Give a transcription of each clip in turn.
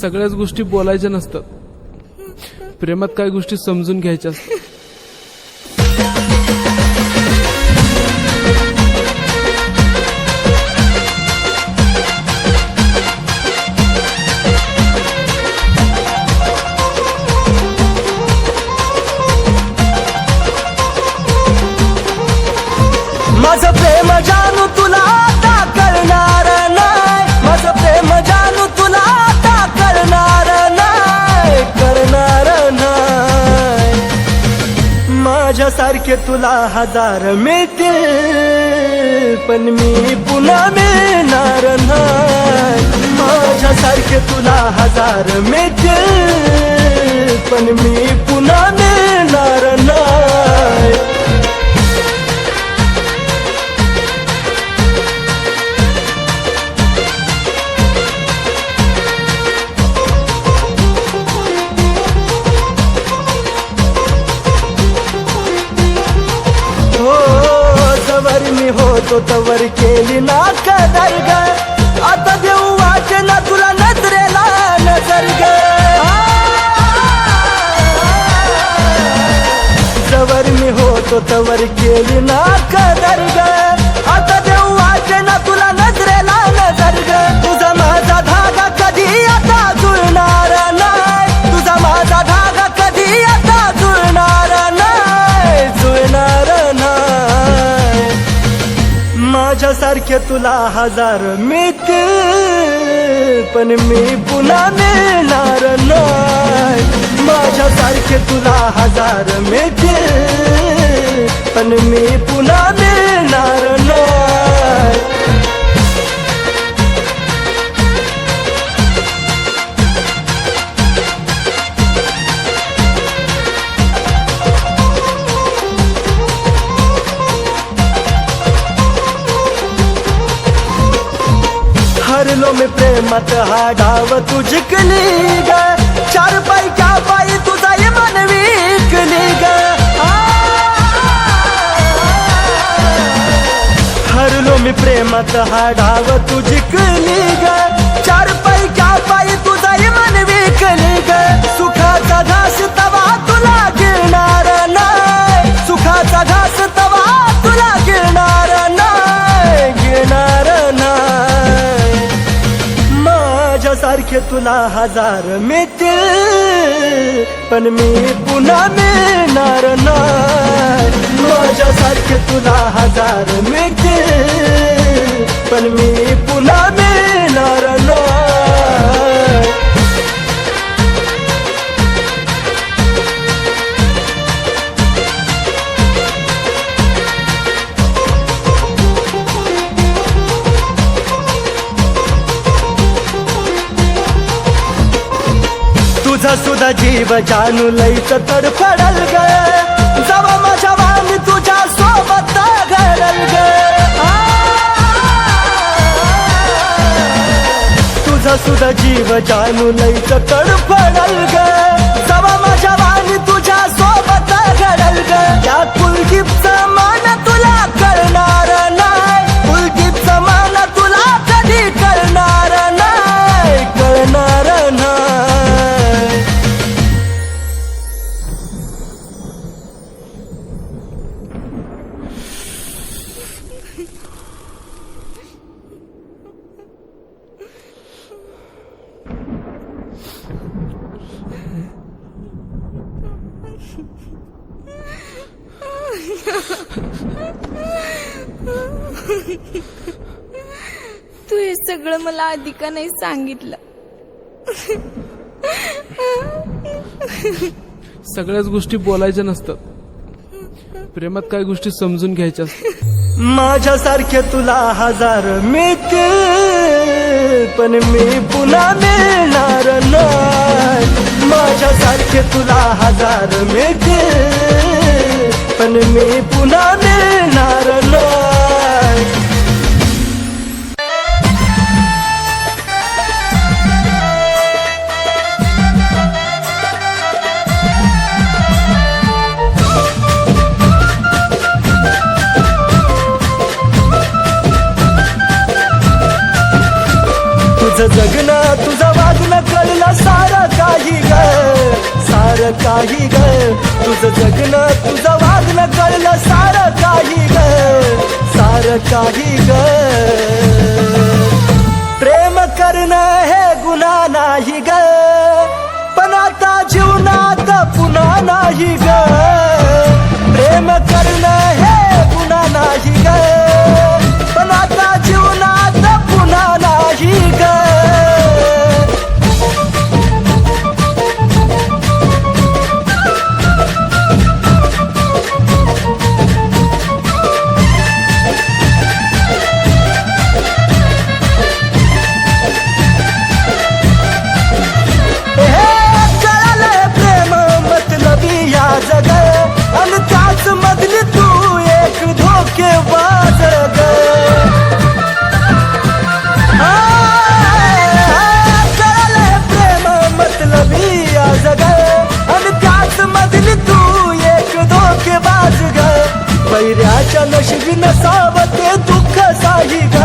सगळ्याच गोष्टी बोलायच्या नसतात, प्रेमात काही गोष्टी समजून घ्यायच्या असतात. माझं प्रेम जानू तुला आता कळणार नाही, माझं प्रेम जानू तुला आता कळणार नाही, करणार नाही. माझ्यासारखे तुला हजार मिळतील पण मी पुन्हा मिळणार नाही. माझ्यासारखे तुला हजार मिळतील पण मी पुन्हा मिळणार नाही. होतो तवर केली ना कदर ग, आता देऊ वाटे ना तुला नजरेला नजर ग. जवर मी होतो तवर केली ना कदर ग, आता देऊ वाटे ना तुला नजरेला नजर ग. तुझा माझा धागा कधी आता जुळणार नाही, तुझा माझा धागा कधी आता जुळणार नाही, जुळणार नाही. माझ्यासारखे तुला हजार मिळतील पण मी पुन्हा मिळणार नाही. माझ्यासारखे तुला हजार मिळतील पण मी पुन्हा मिळणार नाही. हरलो मी प्रेमात हा डाव तू जिंकली ग, चार पैक्या बाई तुझा मन विकली ग. हरलो मी प्रेमात हा डाव तू जिंकली ग, चार पैक्या बाई तुझा मन विकली ग. सुखाचा घास तवा तुला गिळणार नाही, सुखाचा घास तवा तुला गिळणार नाही, गिळणार नाही. माझ्यासारखे तुला हजार मिळतील पण मी पुन्हा मिळणार नाही. माझ्यासारखे तुला हजार मिळतील पण मी पुन्हा मिळणार नाही. तुझा सुद्धा जीव जानू लईच तडफडल ग, जवा माझ्या वाणी तुझ्या सोबत घडल ग. तुझा सुद्धा जीव जानू लईच तडफडल ग, जवा माझ्या वाणी तुझ्या सोबत घडल ग. या कुलदीपचा मान तुला कळणार नाही, कुलदीपचा मान तुला कधी कळणार नाही, कळणार नाही. तू हे सगळं मला आधी का नाही सांगितलं. सगळ्याच गोष्टी बोलायच्या नसतात, प्रेमात काही गोष्टी समजून घ्यायच्या असतात. माझ्यासारखे तुला हजार मिळतील पण मी पुन्हा मिळणार नाही. माझ्यासारखे तुला हजार मिळतील पण मी पुन्हा मिळणार नाही. तुझं जगणं तुझं वागणं नाही ग सारं काही ग तुझं जगणं तुझं वागणं कळलं सारं काही ग सारं काही ग प्रेम करणं हे गुन्हा नाही ग पण आता जीवनात पुन्हा नाही ग प्रेम करणं हे गुन्हा नाही ग पण आता जीवनात पुन्हा नाही ग वैऱ्याच्या नशिबी नसावं ते दुःख साही ग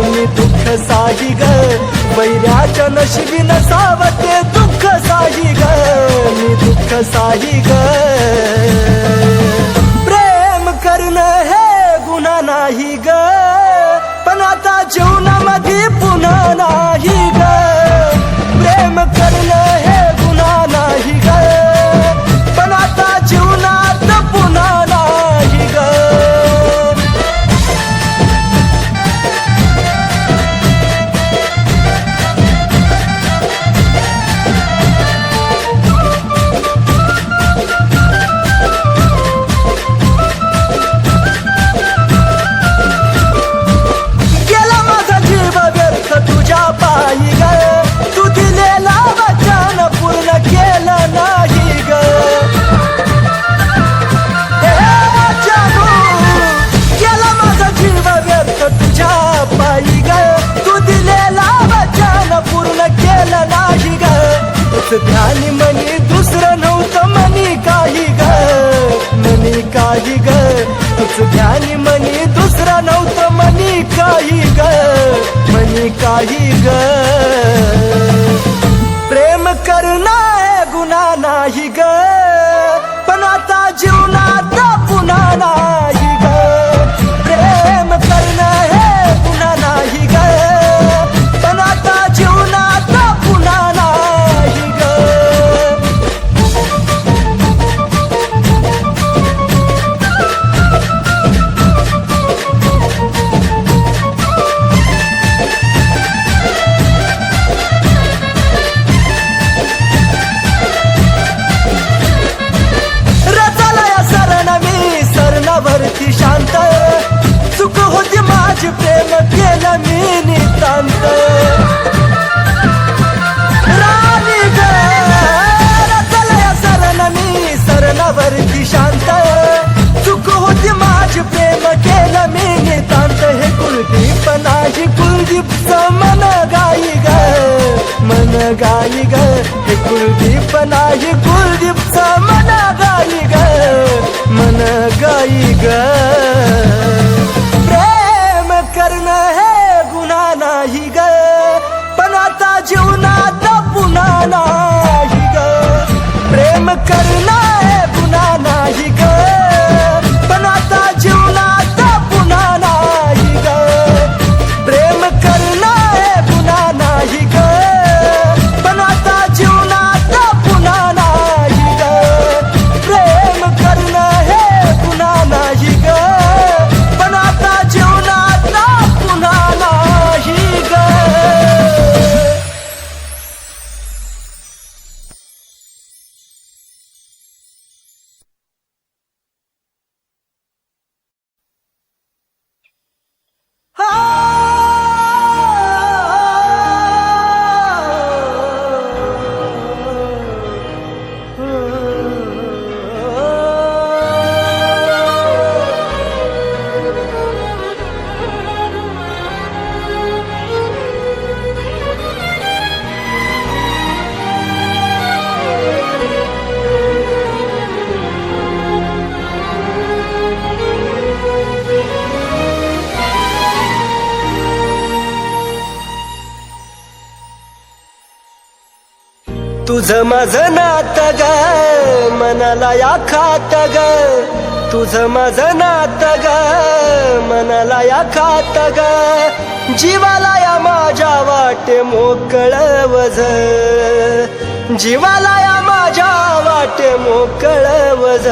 मी दुःख साही ग वैऱ्याच्या नशिबी नसावं ते दुःख साही ग मी दुःख साही ग प्रेम करणं हे गुन्हा नाही ग पण आता जीवनामध्ये पुन्हा नाही ग प्रेम करणं हे गुन्हा नाही ग पण आता जीवनात पुन्हा नाही ग गेला माझा जीव व्यर्थ तुझ्या पायी ग तू दिलेला वचन पूर्ण केलं नाही ग गेला माझा जीव व्यर्थ तुझ्या पायी ग तू दिलेला वचन पूर्ण केलं नाही ग तुझ ध्यानी मनी दुसरं नव्हतं मनी काही ग मनी काही ग तुझ ध्यानी मनी दुसरं नव्हतं मनी काही ग मनी काही ग प्रेम करणं हे गुन्हा नाही ग पण आता जीवनात पुन्हा नाही ग प्रेम करणं हे गुन्हा नाही ग पण आता जीवनात पुन्हा नाही ग वरती शांत चूक होती माझी प्रेम केलं मी नितांत राणी ग रचलया सरण मी सरणावरती शांत चूक होती माझी प्रेम केलं मी नितांत हे कुलदीप नाही कुलदीपचं मन गाई ग मन गाई ग हे कुलदीप नाही कुलदीपचं मन गाई ग मन गाई ग प्रेम करणं हे गुन्हा नाही ग पण आता जीवनात पुन्हा नाही ग प्रेम करणं हे गुन्हा नाही ग पण आता जीवनात पुन्हा नाही ग प्रेम करणं हे गुन्हा नाही ग पण आता जीवनात पुन्हा नाही ग प्रेम करणं हे गुन्हा नाही ग पण आता जीवनात पुन्हा नाही ग तुझं माझं नातं ग मनाला या खात ग तुझं माझं नातं ग मनाला या खात ग जीवाला या माझ्या वाटे मोकळं वझ जीवाला या माझ्या वाटे मोकळं वझ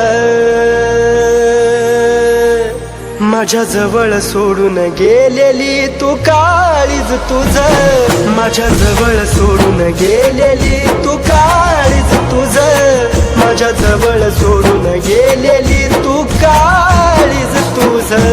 माझ्या जवळ सोडून गेलेली तू काळीज तुझं माझ्या जवळ सोडून गेलेली तू काळीज तुझं माझ्या जवळ सोडून गेलेली तू काळीज तुझं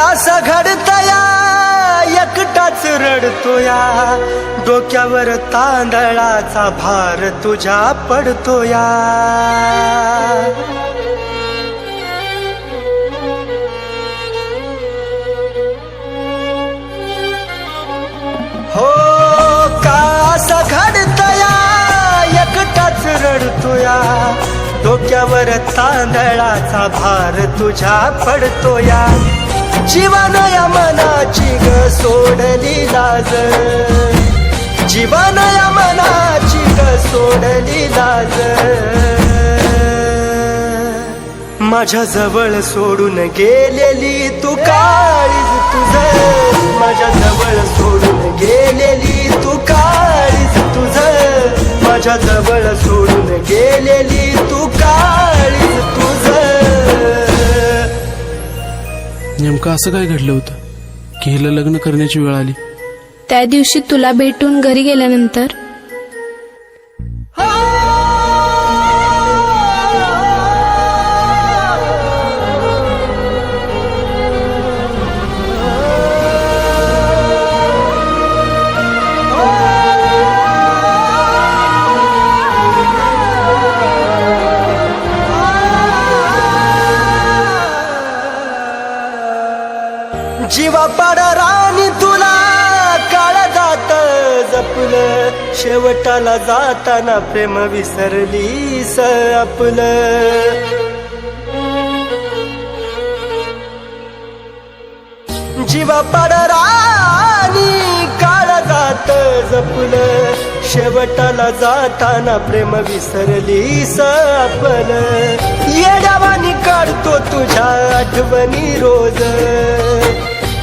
असं घडतया एकटाच रडतोया डोक्यावर तांदळाचा भार तुझ्या पडतोया हो का असं घडतया एकटाच रडतोया डोक्यावर तांदळाचा भार तुझ्या पडतोया जीवन या मनाची ग सोडली लाज जीवन या मनाची ग सोडली लाज माझ्या जवळ सोडून गेलेली तू काळीज तुझं माझ्या जवळ सोडून गेलेली तू काळीज तुझं माझ्या जवळ सोडून गेलेली तू काळीज तुझं नेमकं असं काय घडलं होतं की हिला लग्न करण्याची वेळ आली? त्या दिवशी तुला भेटून घरी गेल्यानंतर जीवा राणी तुला काळ जात जपलं शेवटाला जाताना प्रेम विसरलीस आपलं जीवा राणी काळ जात जपलं शेवटाला जाताना प्रेम विसरलीस आपलं येड्यावानी काढतो तुझ्या आठवणी रोज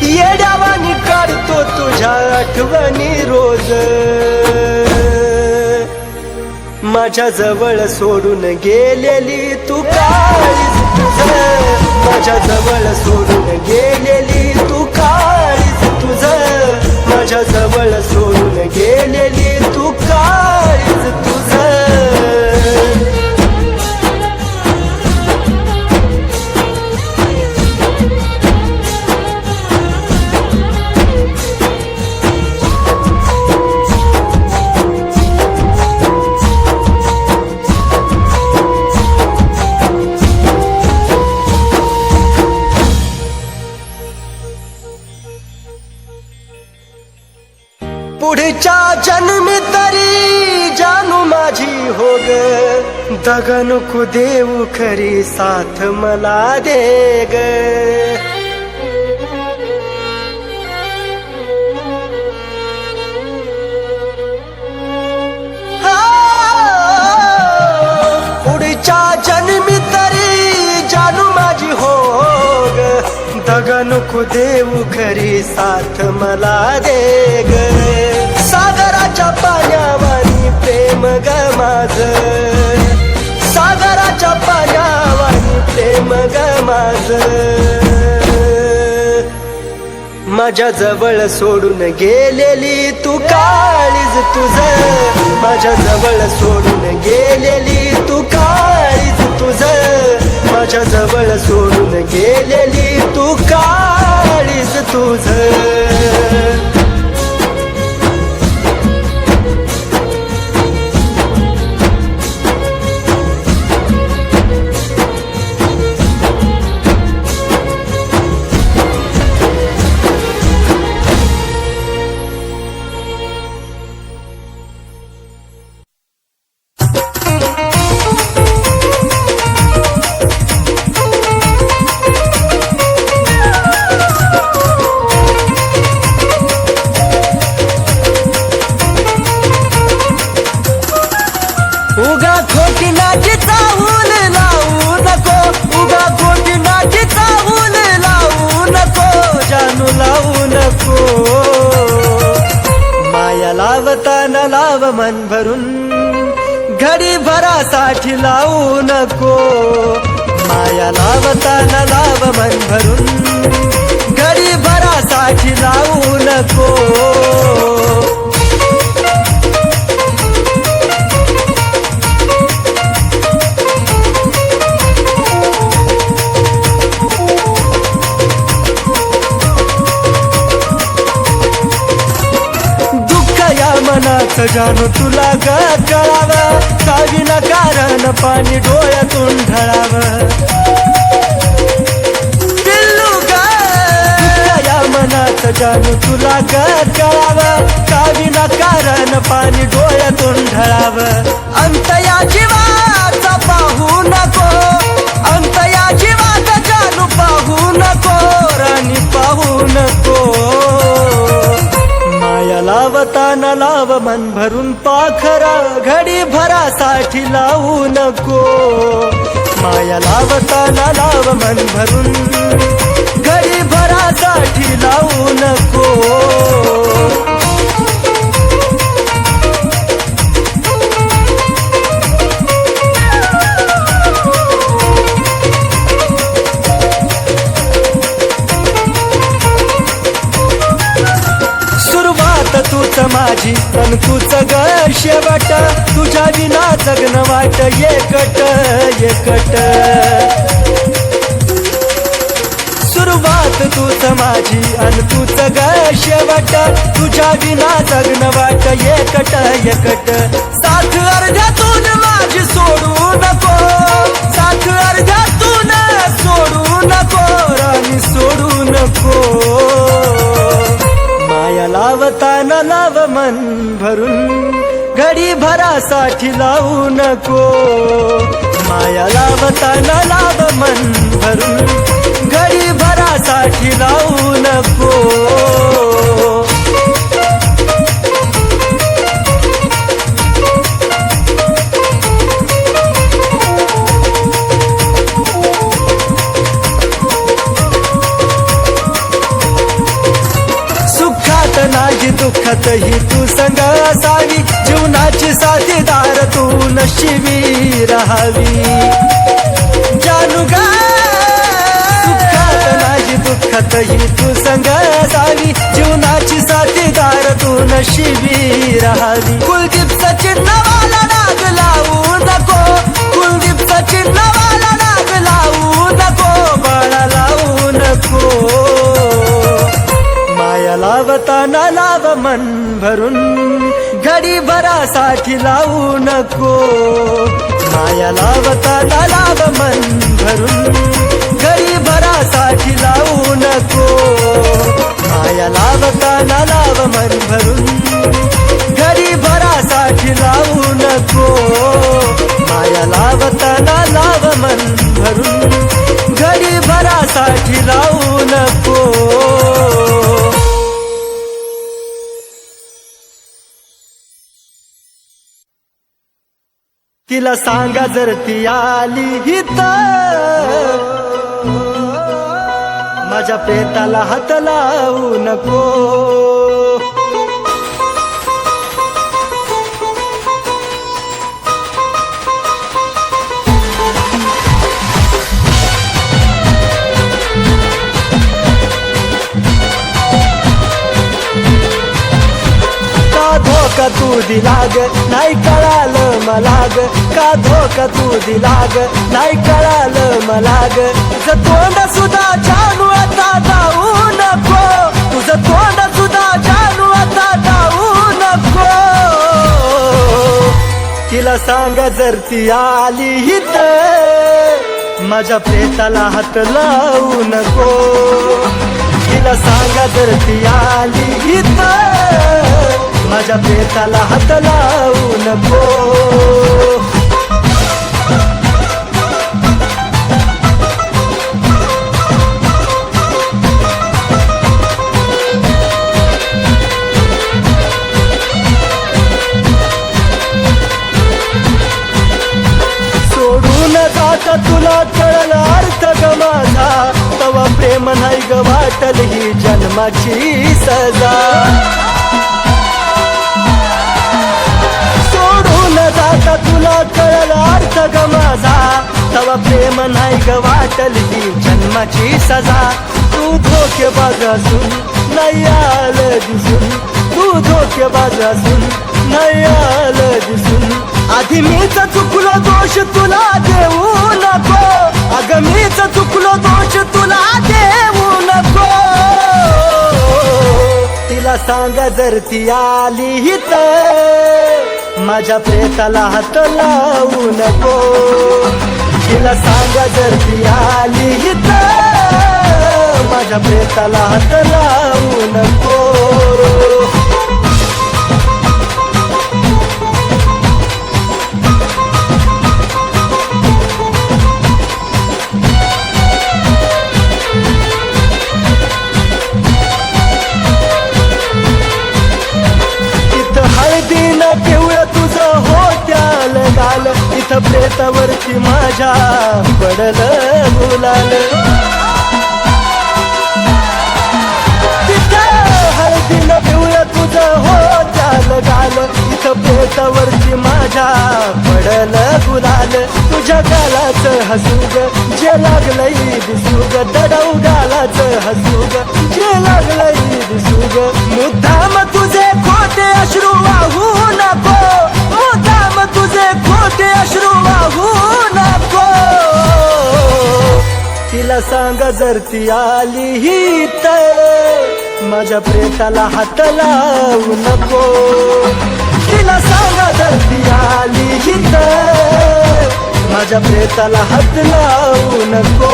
येड्यावानी काढतो तुझ्या आठवणी रोज माझ्या जवळ सोडून गेलेली तू काळीज तुझं माझ्या जवळ सोडून गेलेली तू काळीज तुझं माझ्या जवळ सोडून गेलेली तू काळीज तुझं पुढच्या जन्मी तरी जानू माझी हो ग दगा नको देऊ खरी साथ मला दे ग पुढच्या जन्मी तरी जानू माझी हो ग दगा नको देऊ खरी साथ मला दे ग सागराच्या पाण्यावानी प्रेम ग माझ सागराच्या पाण्यावानी प्रेम ग माझ माझ्या जवळ सोडून गेलेली तू काळीज तुझं माझ्या जवळ सोडून गेलेली तू काळीज तुझं माझ्या जवळ सोडून गेलेली तू काळीज तुझं लावताना लाव मन भरून, घडी भरासाठी लावू नको. माया लावताना लाव मन भरून, घडी भरासाठी लावू नको. मनात जाणू तुला ग कळावं, का विना कारण पाणी डोळ्यातून ढळावं. पिल्लू ग या मनात जाणू तुला ग कळावं, का विना कारण पाणी डोळ्यातून ढळावं. अंत या जीवाचा पाहू नको, अंत या जीवाचा जाणू पाहू नको, राणी पाहू नको. माया लावताना लाव मन भरून पाखरा, घडी भरासाठी लावू नको. माया लावताना लाव मन भरून, घडी भरासाठी लावू नको. तूच माझी पण तूच ग शेवट, तुझ्या विना जगणं वाट एकट एकट. सुरुवात तूच माझी अन तूच ग शेवट, तुझ्या विना जगणं वाट एकट एकट. साथ अर्ध्यातून माझी सोडू नको, साथ अर्ध्यातून सोडू नको, राणी सोडू नको. माया लावताना लाव मन भरून, घडी भरासाठी लावू नको. माया लावताना लाव मन भरून, घडी भरासाठी लावू नको. नाही दुःखात ही तू संग असावी, जीवनाची साथीदार तू नशिबी राहावी. जानू ग सुखात नाही दुःखात ही तू संग असावी, जीवनाची साथीदार तू नशिबी राहावी. कुलदीप चिन्हवाला नाग लावू नको, कुलदीप चिन्हवाला नाग लावू नको, बाळा लावू नको. माया लावताना लाव मन भरून, घडी भरासाठी लावू नको. माया लावताना लाव मन भरून, घडी भरासाठी लावू नको. माया लावताना लाव मन भरून, घडी भरासाठी लावू नको. माया लावताना लाव मन भरून, घडी भरासाठी लावू नको. तिला सांगा जर ती आली तर, माझ्या प्रेताला हात लावू नको. धोका तू दिला ग नाही कळालं मला ग, का धोका तू दिला ग नाही कळालं मला ग. तुझं तोंड सुद्धा जानू आता जाऊ नको, तुझं तोंड सुद्धा जानू आता जाऊ नको. तिला सांग जर ती आली तर, माझ्या प्रेताला हात लावू नको. तिला सांग जर ती आली तर, माझ्या प्रेताला हात लावू नको. सोडून जात तुला कळला अर्थ ग माझा, तवा प्रेम नाही ग वाटल ही जन्माची सजा. कळला अर्थ ग माझा तवा प्रेम नाही ग वाटली जन्माची सजा तू धोकेबाज असून नाही आलं दिसून तू धोकेबाज असून नाही आलं दिसून आधी मीच चुकलो दोष तुला देऊ नको अगं मीच चुकलो दोष तुला देऊ नको तिला सांग जर ती आली तर माझ्या प्रेताला हात लावू नको तिला सांग जर ती आली तर माझ्या प्रेताला हात लावू नको पिवळं तुझं होत्याल गाल इथं प्रेतावरती माझ्या पडलं गुलाल तिथं हळदीनं पिवळं तुझं होत्याल गाल इथं प्रेतावरती माझ्या पडलं गुलाल तुझ्या गालाचं हसूग जे लागलंय दिसूग दडव गालाचं हसूग जे लागलंय दिसूग मुद्दाम तुझे खोटे अश्रू वाहू नको मुद्दाम तुझे खोटे अश्रू वाहू नको तिला सांग जर ती आली तर माझ्या प्रेताला हात लावू नको तिला सांग जर ती आली तर माझ्या प्रेताला हात लावू नको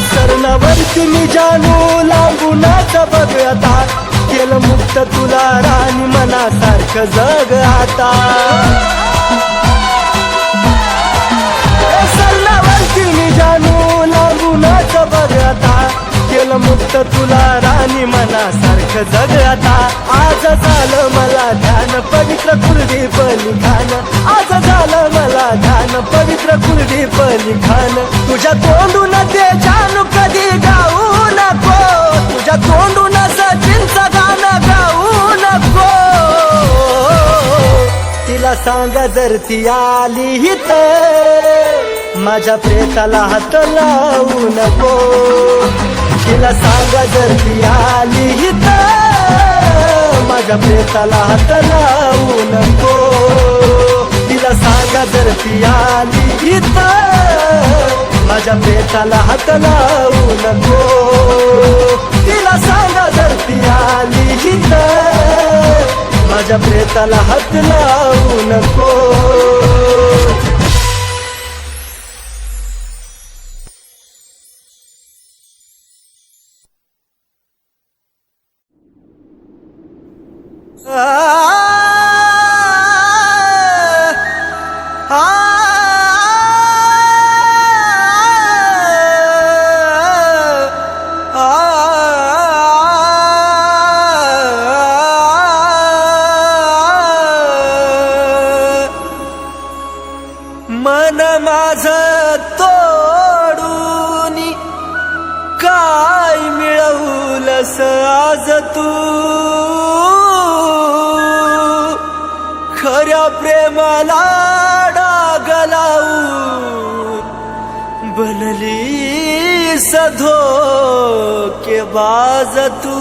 सरणावरती मी जानू लांबूनच बघ आता केलं मुक्त तुला राणी मनासारखं जग आता सरणावरती मी जानू लांबूनच बघ आता केलं मुक्त तुला राणी मनासारखं जग आता आज झालं मला ध्यान पवित्र कुलदीप लिखाण आज झालं मला ध्यान पवित्र कुलदीप लिखाण तुझ्या तोंडून ते जानू कधी गाऊ नको तुझ्या तोंडून सचिनचं गाणं गाऊ नको तिला सांग जर ती आली तर माझ्या प्रेताला हात लावू नको तिला सांग जर ती आली तर माझ्या प्रेताला हात लावू नको तिला सांग जर ती आली तर माझ्या प्रेताला हात लावू नको तिला सांग जर ती आली तर माझ्या प्रेताला हात लावू नको मन माझं तोडून काय मिळवलंस आज तू खऱ्या प्रेमाला डाग लावून बनलीस धोकेबाज तू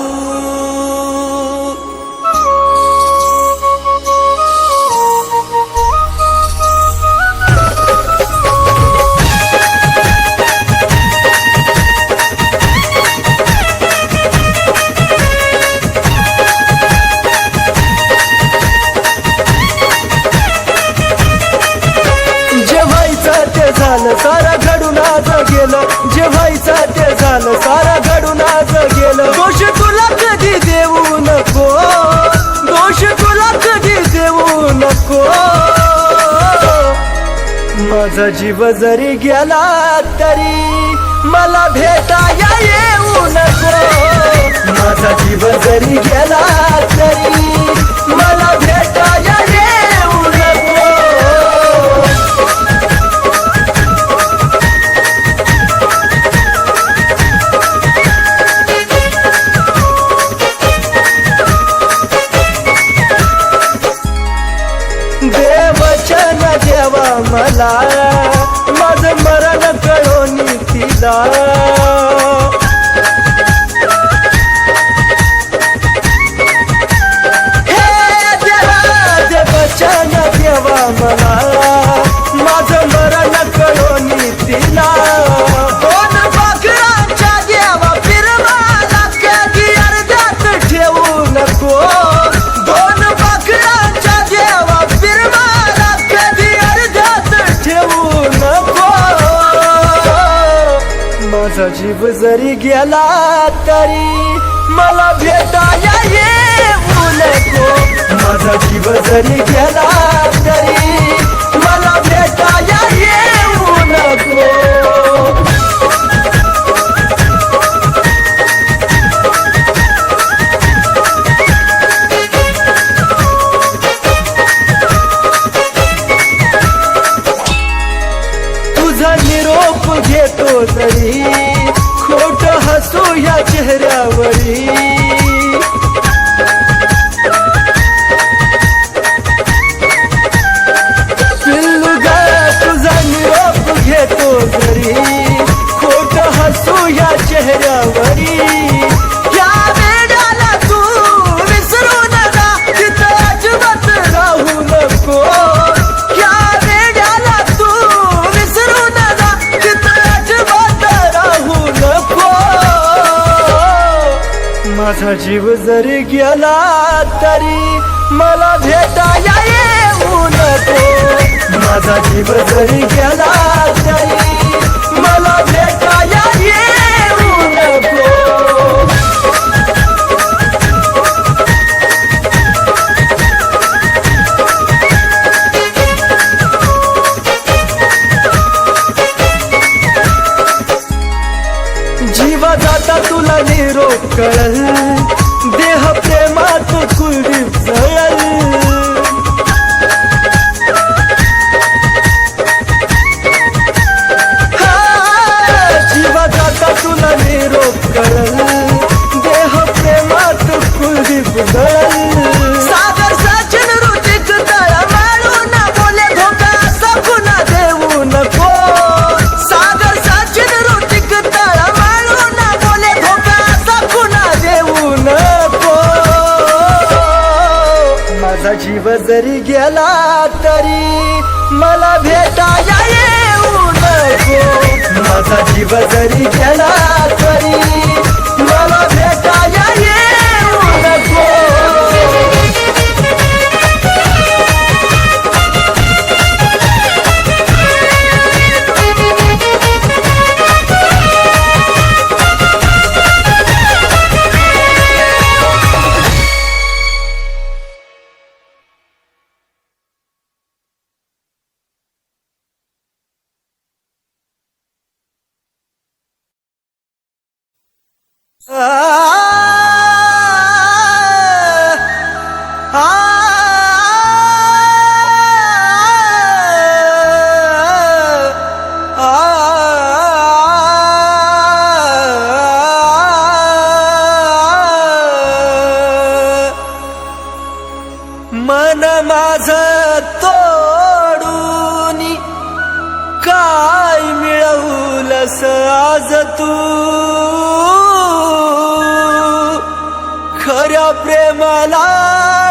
झालं सारा घडून आज गेलं जे व्हायचं ते झालं सारा घडून आज गेलं दोष तुला कधी देऊ नको दोष तुला कधी देऊ नको माझा जीव जरी गेला तरी मला भेटाया येऊ नको माझा जीव जरी गेला तरी मला भेटाया येऊ नको मला माझं मरण कळोनी तिला वचन देवा मला माझं मरण कळोनी तिला दोन पाखरांच्या देवा फिरवाला कधी अर्ध्यात ठेवू नको दोन पाखरांच्या देवा फिरवाला कधी अर्ध्यात ठेवू नको माझा जीव जरी गेला तरी मला भेटाया येऊ नको माझा जीव जरी गेला तरी मला भेटाया येऊ नको तुझा निरोप घेतो तरी खोट हसू या चेहऱ्यावरी घेतो जरी खोट हसू या चेहऱ्यावरी या वेळाला तू विसरू नका तिथं अजिबात राहू नको या वेळाला तू विसरू नका तिथं अजिबात राहू नको माझा जीव जरी गेला तरी मला भेटाया येऊ नको माझा जीव जरी गेला तरी मला भेटाया येऊ नको जीव जाता तुला निरोप कळल देह प्रेमात कुलदीप जळल तुला निरोप करल देह प्रेमात कुलदीप गळल सागर सचिन ऋतिक तळ माळून बोले धोका सकुना देऊ नको सागर सचिन ऋतिक तळ माळून बोले धोका सकुना देऊ नको माझा जीव जरी गेला तरी मला भेटाया येऊ नको माझा जीव जरी गेला तरी मला भेटाया येऊ नको मन माझं तोडून काय मिळवलंस आज तू खऱ्या प्रेमाला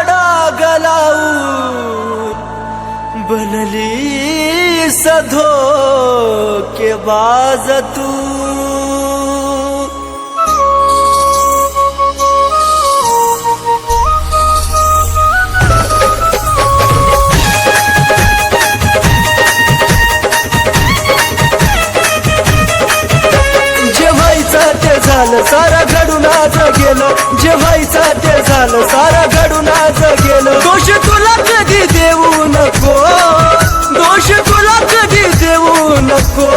डाग लावून बनली धोकेबाज तू झालं सारा घडून आज गेलं जे व्हायचं ते झालं सारा घडून आज गेलं दोष तुला कधी देऊ नको दोष तुला कधी देऊ नको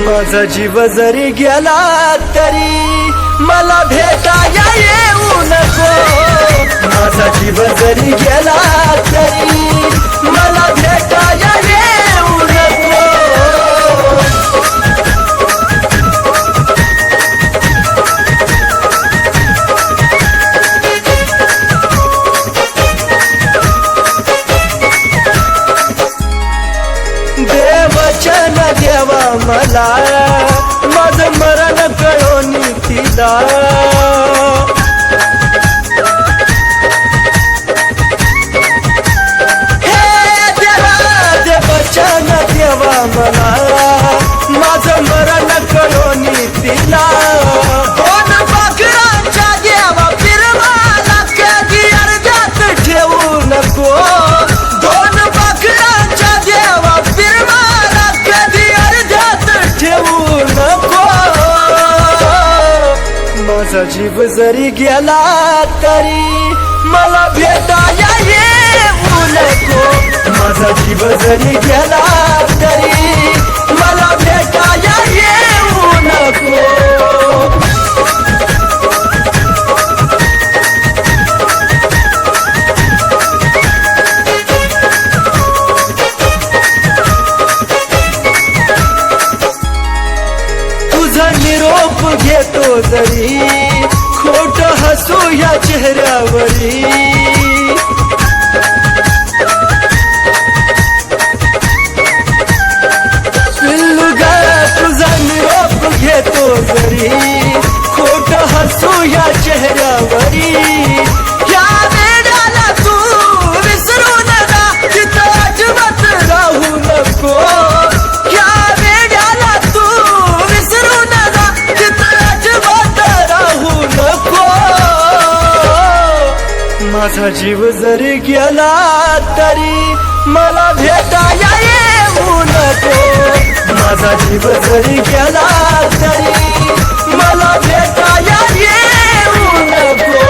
माझा जीव जरी गेला तरी मला भेटाया येऊ नको माझा जीव जरी गेला तरी मला भेटाया येऊ नको मला वचन देवा मला माझं मरण कळोनी तिला दोन पाखरांच्या देवा फिरवाला कधी अर्ध्यात ठेवू नको दोन पाखरांच्या देवा फिरवाला कधी अर्ध्यात ठेवू नको माझा जीव जरी गेला तरी मला भेटाया येऊ नको माझा जीव जरी गेला तरी मला भेटाया येऊ नको तुझा निरोप घेतो जरी खोट हसू या चेहऱ्यावरी तुझा निरोप घेतो जरी खोट हसू या चेहऱ्यावरी या वेळाला तू विसरू नका तिथं अजिबात राहू नको या वेळाला तू विसरू नका तिथं अजिबात राहू नको माझा जीव जरी गेला तरी मला भेटाया येऊ नको माझा जीव जरी गेला तरी मला भेटाया येऊ नको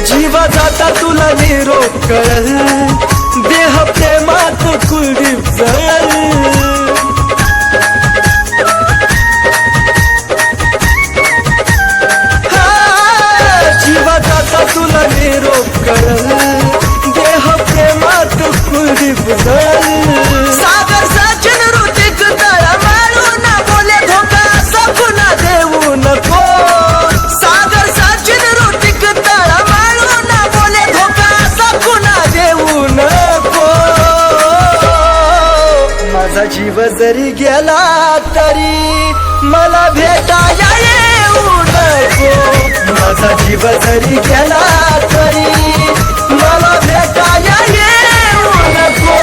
जीवा जाता तुला निरोप कळल देह प्रेमात कुलदीप जळल तुला निरोप कळल देह प्रेमात कुलदीप जळल सागर सचिन ऋतिक तळमळू न बोले धोका सपना देऊ नको सागर सचिन ऋतिक तळमळू न बोले धोका सपना देऊ नको माझा जीव जरी गेला तरी मला भेटाया येऊ नको माझा जीव जरी गेला तरी मला भेटाया येऊ नको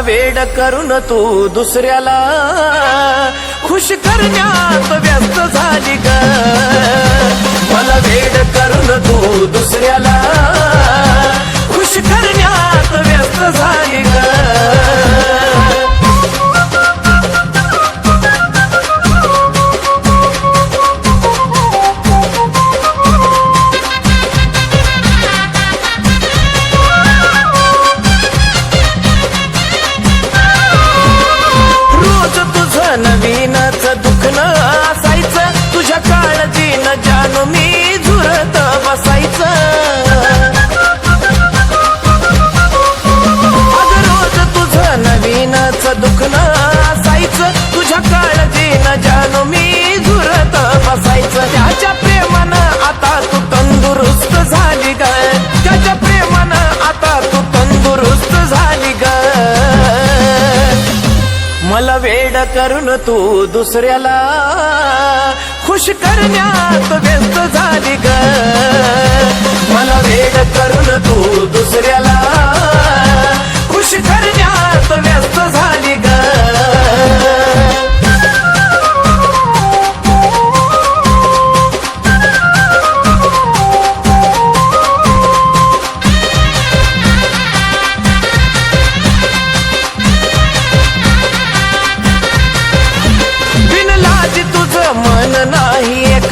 वेड करून तू दुसऱ्याला खुश करण्यात व्यस्त झाली ग मला वेड करून तू दुसऱ्याला खुश करण्यात व्यस्त झाली ग नवीनच दुखणं असायचं तुझ्या काळजीनं जानू मी झुरत बसायचं अगं रोज तुझं नवीनच दुखणं असायचं तुझ्या काळजीनं जानू मी झुरत बसायचं त्याच्या प्रेमानं आता तू तंदुरुस्त झाली ग त्याच्या प्रेमानं आता तू तंदुरुस्त झाली ग मला वेड करून तू दुसऱ्याला खुश करण्यात व्यस्त झाली ग मला वेड करून तू दुसऱ्याला खुश करण्यात व्यस्त झाली ग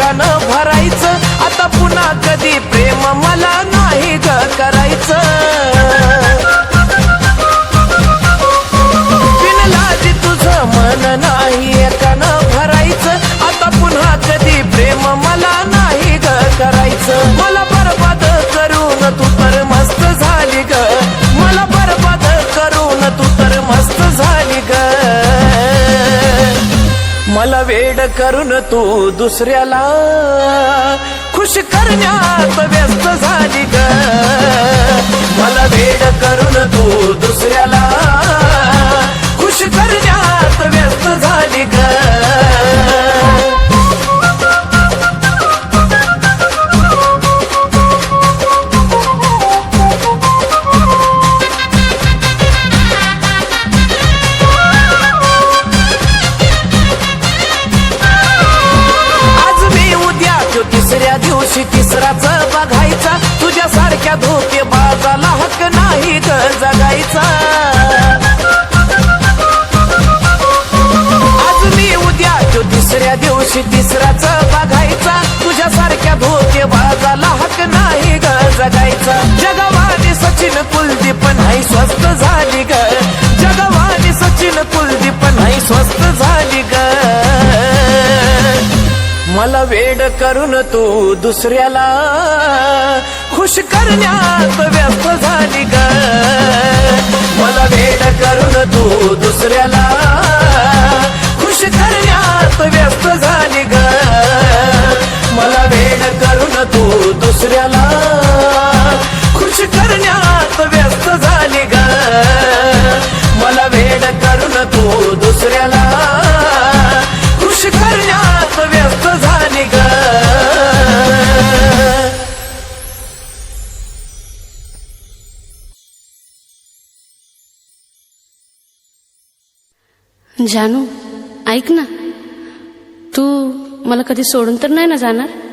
एकानं भरायचं आता पुन्हा कधी प्रेम मला नाही ग करायचं बिनलाजी तुझं मन नाही एकानं भरायचं आता पुन्हा कधी प्रेम मला नाही ग करायचं मला बरबाद करून तू तर मस्त झाली ग मला बरबाद करून तू तर मस्त झाली ग मला वेड करून तू दुसऱ्याला खुश करण्यात व्यस्त झाली ग मला वेड करून तू दुसऱ्याला खुश करण्यात व्यस्त झाली ग तिसऱ्या दिवशी तिसराच बघायचा तुझ्यासारख्या धोके बाजाला हक्क नाही ग जगायचा आज मी उद्या तो तिसऱ्या दिवशी तिसराच बघायचा तुझ्यासारख्या धोके बाजाला हक्क नाही ग जगायचा जगवानी सचिन कुलदीप नाही स्वस्त झाली ग जगवानी सचिन कुलदीप नाही स्वस्त झाली ग मला वेड करून तू दुसऱ्याला खुश करण्यात व्यस्त झाली ग मला वेड करून तू दुसऱ्याला खुश करण्यात व्यस्त झाली ग मला वेड करून तू दुसऱ्याला खुश करण्यात व्यस्त झाली ग मला वेड करून तू दुसऱ्याला खुश करण्यात व्यस्त झाली ग जानू ऐक ना तू मला कधी सोडून तर नाही ना जाणार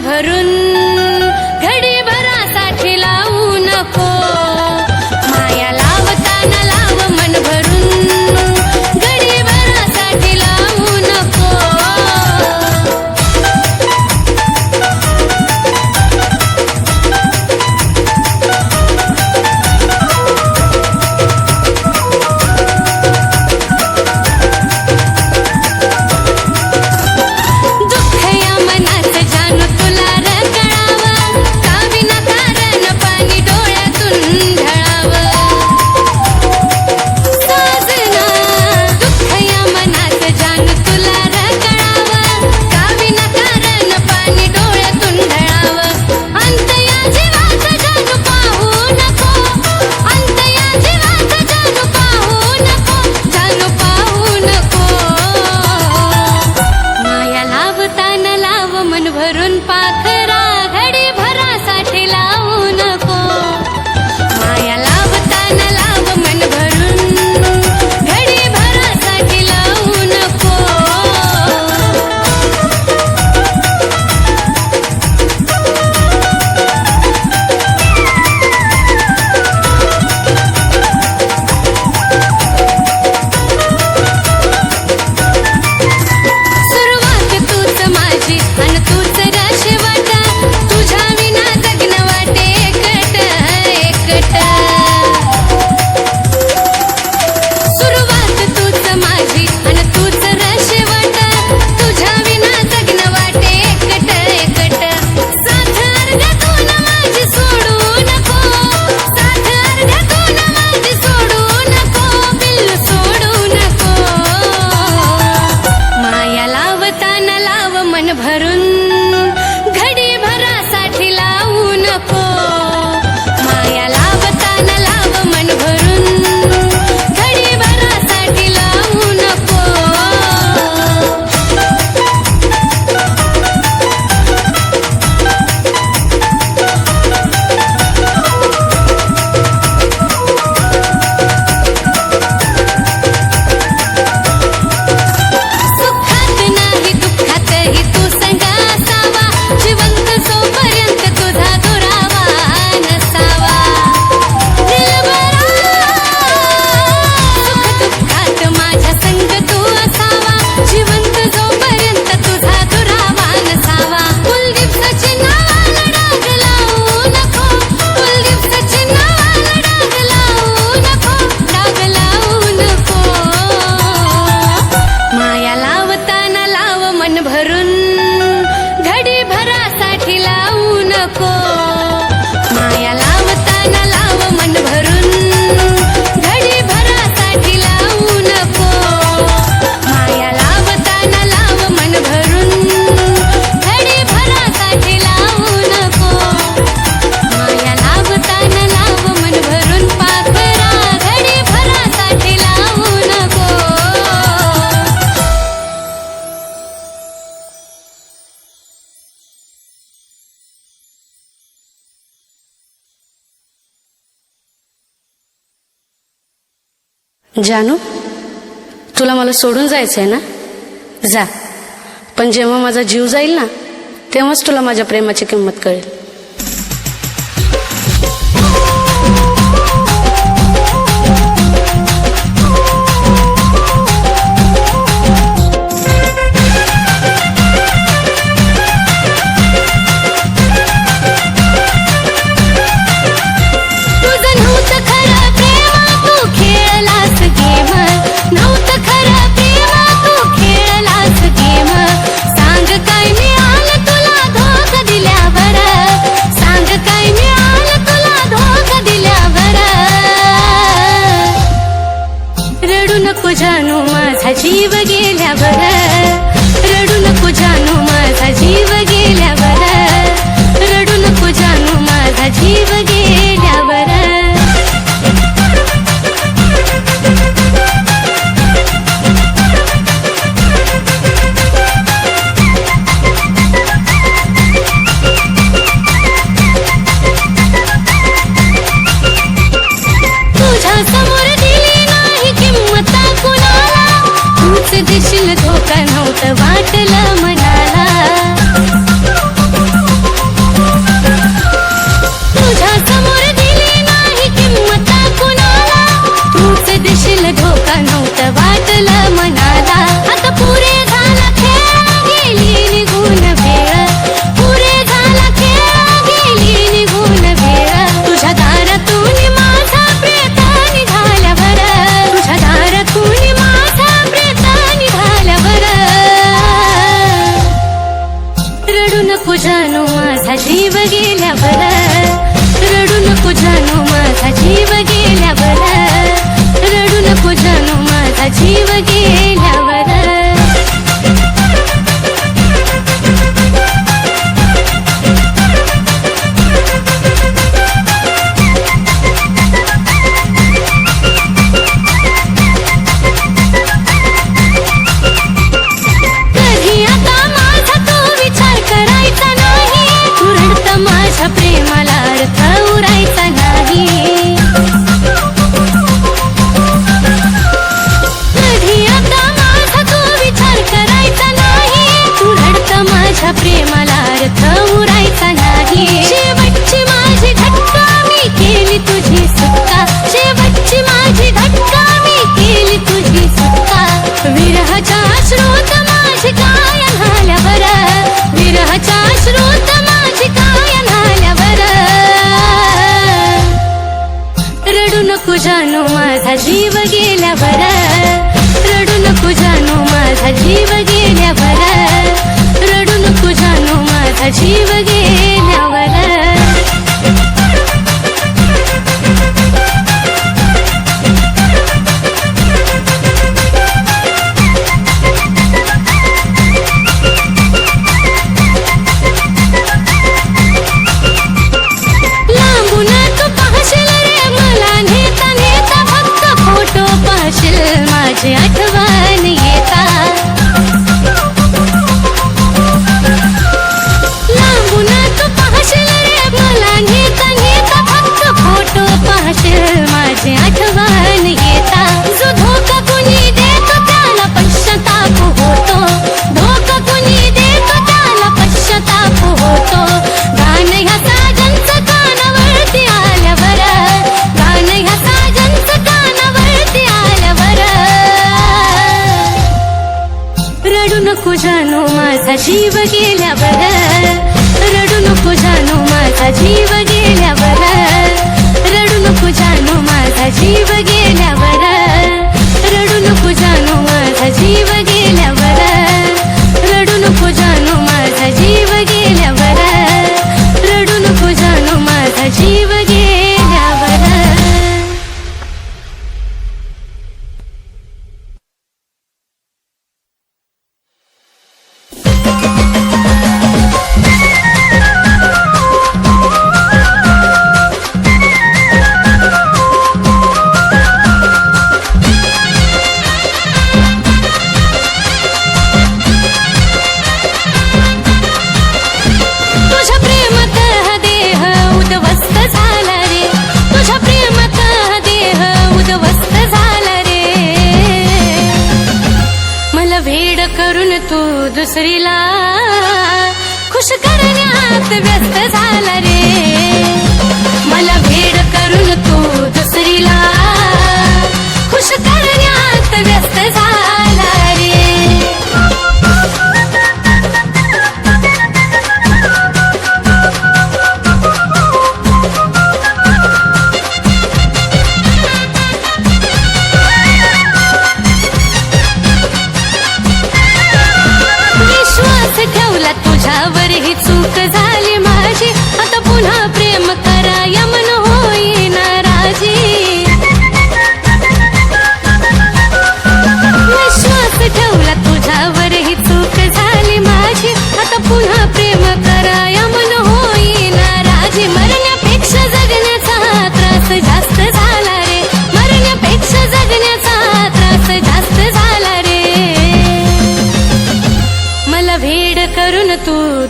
भरून घडी भरासाठी लावू नको माया लावताना लाव मन भरून घडी भरासाठी लावू नको दुःख या मनात जानू तुला रगळा नको. माया लावताना लाव मन भरून, घडी भरासाठी लावू नको. माया लावताना लाव मन भरून, घडी भरासाठी लावू नको. माया लावताना लाव मन भरून, पाखरा घडी भरासाठी लावू नको. जानू, तुला मला सोडून जायचंय ना? जा. पण जेव्हा माझा जीव जाईल ना, तेव्हाच तुला माझ्या प्रेमाची किंमत कळेल. तुझं नव्हतं खरं प्रेम, तू खेळलास गेम. नव्हतं खरं प्रेम, तू खेळलास गेम. सांग काय मिळालं तुला धोका दिल्यावर, सांग काय मिळालं तुला धोका दिल्यावर. रडू नको जानू माझा जीव गेल्यावर, रडू नको जानू माझा जीव गेल्यावर, रडू नको जानू माझा जीव गेल्यावर. तुझ्या समोर दिली नाही किंमत कुणाला, तूच देशील धोका नव्हतं वाटलं मनाला. तुझ्या समोर दिली नाही किंमत कुणाला, तूच देशील धोका नव्हतं वाटलं मनाला. आता पुरे झाला खेळ, गेली निघून वेळ. पुरे झाला खेळ, गेली निघून वेळ. तुझ्या दारातून माझा प्रेत निघाल्यावर, तुझ्या दारातून माझा प्रेत निघाल्यावर. रडू नको जानू माझा जीव गेल्यावर, रडू नको जानू माझा जीव गेल्यावर, रडू नको जानू माझा जीव गेल्यावर. कधी आता माझा तो विचार करायचा नाही, तू रडतं माझ्या प्रेमाला अर्थ उरायचा नाही. कधी आता माझा तो विचार करायचा नाही, तू रडतं माझ्या प्रेमाला अर्थ उरायचा नाही. शेवटची माझी घटका मी केली तुझी सुटका, शेवटची माझी घटका मी केली तुझी सुटका. विरहाच्या अश्रूत माझी काय झाल्यावर, विरहाच्या अश्रूत माझी काय झाल्यावर. रडू नको जानू माझा जीव गेल्यावर, रडू नको जानू माझा जीव गेल्यावर, रडू नको जानू माझा जीव गेल्यावर. लांबून तू पाहशील रे मला नेता नेता, फक्त फोटो पाहशील माझी आठवण येता. लांबून तू पाहशील रे मला नेता नेता, फक्त फोटो पाहशील माझी आठवण येता. जो धोका कुणी देतो त्याला पश्चाताप होतो, धोका कुणी देतो त्याला पश्चाताप होतो. गाणं ह्या साजनचं कानावरती आल्यावर, गाणं ह्या साजनचं कानावरती आल्यावर. रडू नको जानू माझा जीव गेल्यावर, रडू नको जानू माझा जीव गेल्यावर, रडू नको जानू माझा जीव गेल्यावर, रडू नको जानू माझा जीव गेल्यावर, रडू नको जानू माझा जीव गेल्यावर, रडू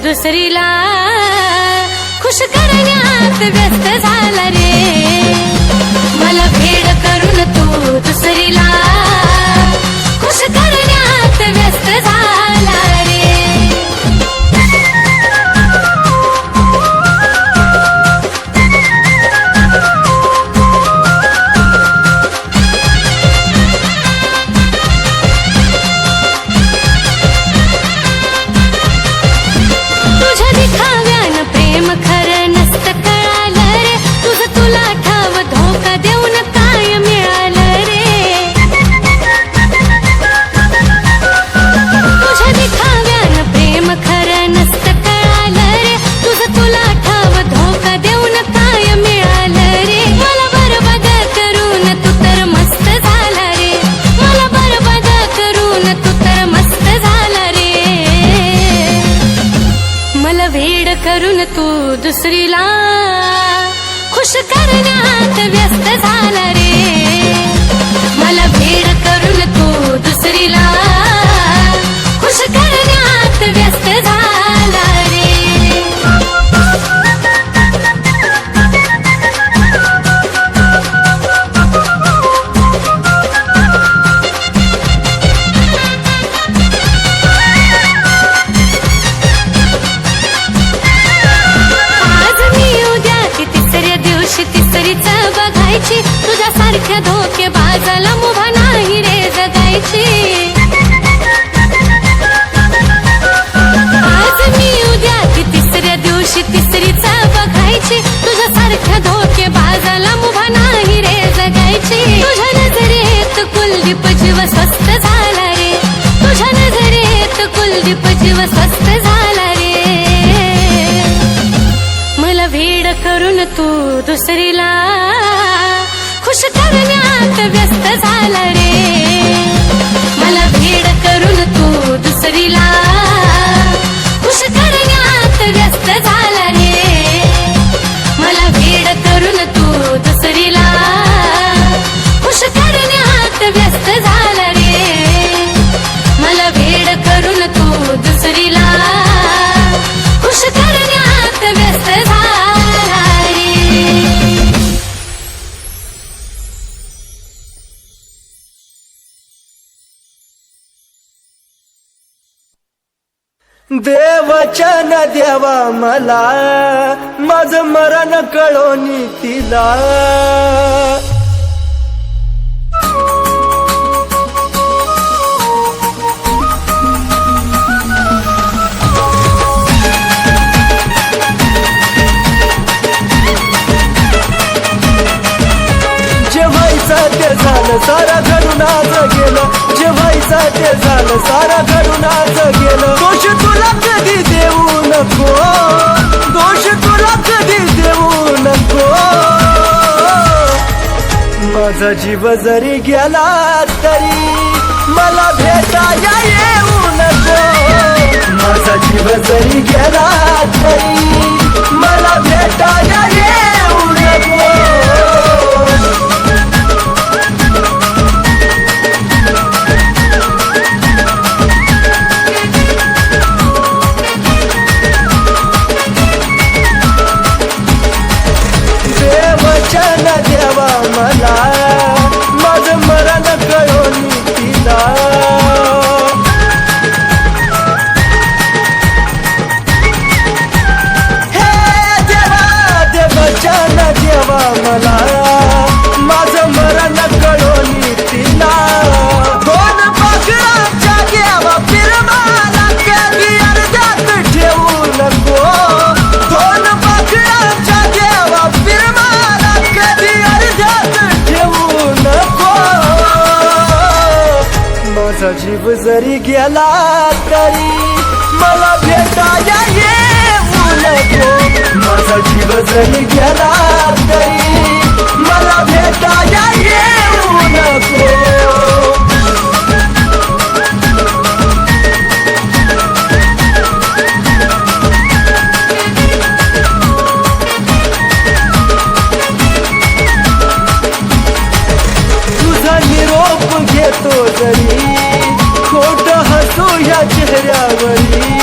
दुसरीला खुश करण्यात व्यस्त झाला रे मला भेड करून तू दुसरीला खुश करण्यात व्यस्त झाला रे तुझ्या दिखाव्यानं प्रेम खरं नसतं कळालं रे तुझं तुला ठाव धोका देऊन काय मिळालं रे तुझ्या दिखाव्यानं प्रेम खरं नसतं कळालं रे तुझं तुला ठाव धोका देऊन काय मिळालं रे मला बरबाद करून तू तर मस्त झाला रे मला बरबाद करून तू तर मस्त झाला रे मला वेड करून तू दुसरीला खुश करण्यात व्यस्त झाला रे मला वेड करून तू दुसरीला खुश करण्यात व्यस्त झाला रे आज मी उद्या ती तिसऱ्या दिवशी तिसरीच बघायची तुझ्यासारख्या धोकेबाजाला मुभा नाही रे जगायची आज मी उद्या ती तिसऱ्या दिवशी तिसरीच बघायची तुझ्यासारख्या धोकेबाजाला मुभा नाही रे जगायची तुझ्या नजरेत कुलदीप जीव स्वस्त झाला रे तुझ्या नजरेत कुलदीप जीव स्वस्त झाला रे मला वेड करून तू दुसरीला खुश करण्यात व्यस्त झाला रे मला वेड करून तू दुसरीला खुश करण्यात व्यस्त झाला रे मला वेड करून तू दुसरीला खुश करण्यात व्यस्त झाला रे मला वेड करून तू दुसरीला खुश करण्यात व्यस्त झाला रे देवचन देवा मला माझं मरण कळोनी तिला जे व्हायचं ते झालं सारा घडून आज गेलं जे व्हायचं ते झालं सारा घडून आज गेलं दोष तुला कधी देऊ नको दोष तुला कधी देऊ नको माझा जीव जरी गेला तरी मला भेटाया येऊ नको माझा जीव जरी गेला तरी मला भेटाया येऊ नको देवचन देवा मला माझं मरण कळोनी तिला हे देवा देवचन देवा मला माझं मरण कळोनी तिला दोन पाकळाच्या देवा फिरमाला कधी अर्ध्यात ठेवू नको दोन पाकळाच्या देवा फिरमाला कधी अर्ध्यात ठेवू नको माझा जीव जरी गेला तरी मला भेटाया येऊ नको माझा जीव जरी गेला तरी मला भेटाया येऊ नको तुझा निरोप घेतो जरी खोट हसू या चेहऱ्यावरी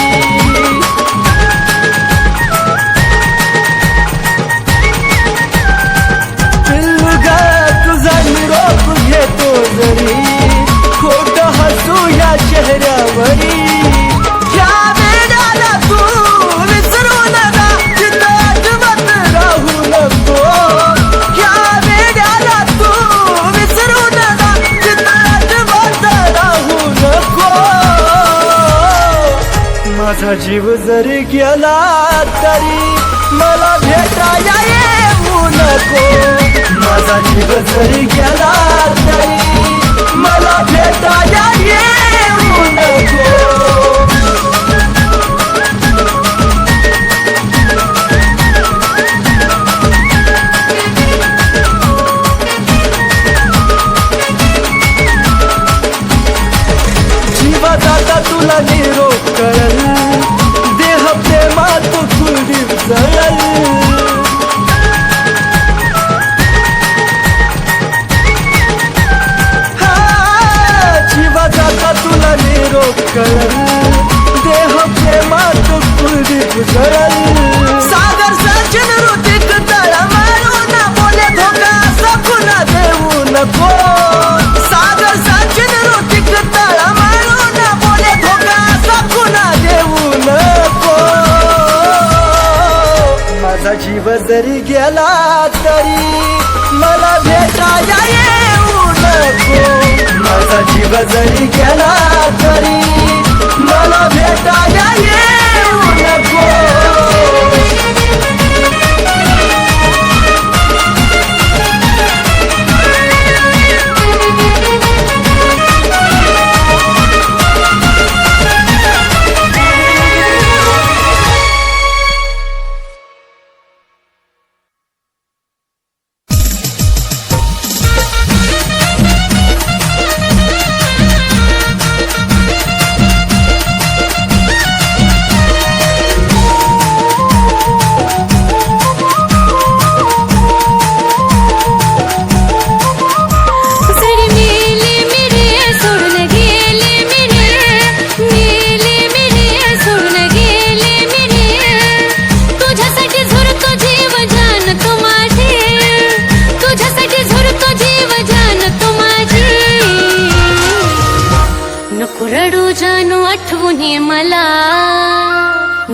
जरी गेला तरी मला भेटाया येऊ नको. माझा जीव जरी गेला तरी मला भेटाया येऊ नको. जीवा जाता तुला निरोप करल, देह प्रेमात कुलदीप जळल. जीवा जाता तुला निरोप करल, देह प्रेमात कुलदीप जळल. सागर सचिन ऋतिक तळ मारून बोले धोका सपना देऊ नको. सागर सचिन ऋतिक तळ मारून बोले धोका सपना देऊ नको. माझा जीव जरी गेला तरी मला भेटाया येऊ नको. माझा जीव जरी गेला तरी मला भेटाया येऊ नको.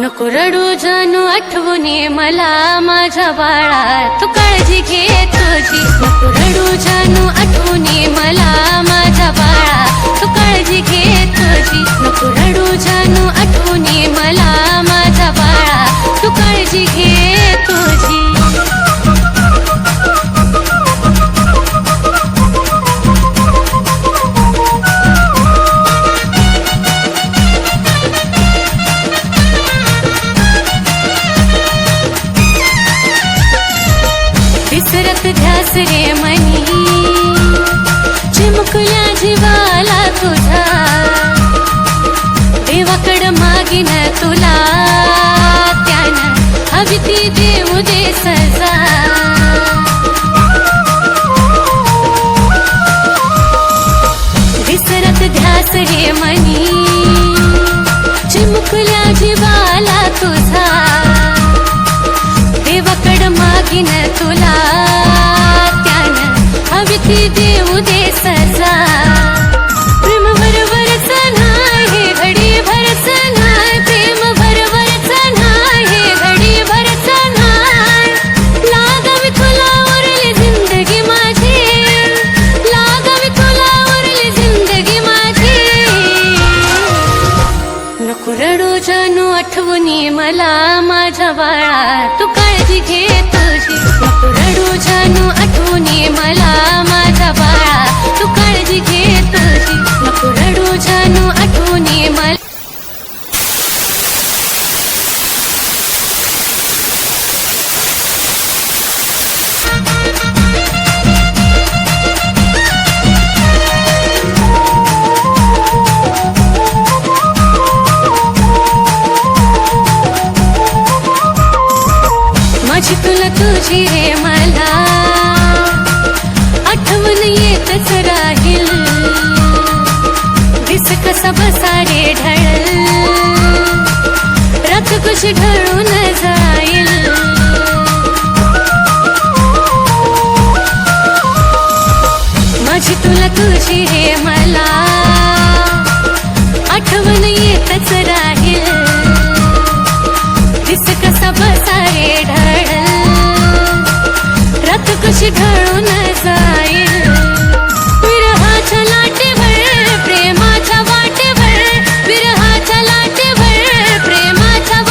नको रडू जानू आठवणी मला माझ्या बाळा तू काळजी घे तुझी. नको रडू जानू आठवणी मला माझ्या बाळा तू काळजी घे तुझी. नको रडू जानू आठवणी मला माझ्या बाळा तू काळजी घे तुझी. विसरत ध्यास रे मनी चिमुकल्या जीवाला तुझा देवाकडं मागीन तुला त्यानं हवी ती देऊ दे सजा. विसरत ध्यास रे मनी चिमुकल्या जीवाला तुझा देवाकडं मागीन तुला त्यानं हवी ती देऊ दे सजा. प्रेम भरवरच नाही घडी भरच नाही. प्रेम भरवरच नाही घडी भरच नाही. लागावी तुला उरली जिंदगी माझी. लागावी तुला उरली जिंदगी माझी. नको रडू जानू आठवणी मला माझ्या बाळा तू काळजी घे तुझी. नको रडू जानू आठवणी मला माझ्या बाळा तू काळजी घे तुझी. नको रडू जानू आठवणी मला. माझी तुला तुझी रे मला आठवण येतच राहील. दिस कसा बसा रे ढळल रात कशी ढळून जाईल. माझी तुला तुझी रे मला आठवण येतच राहील. दिस कसा बसा रे ढळल रात कशी ढळून जाईल. विरहाच्या लाटेवर प्रेमाच्या वाटेवर. विरहाच्या लाटेवर प्रेमाच्या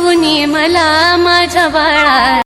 ठेवून मला माझ्या बाळा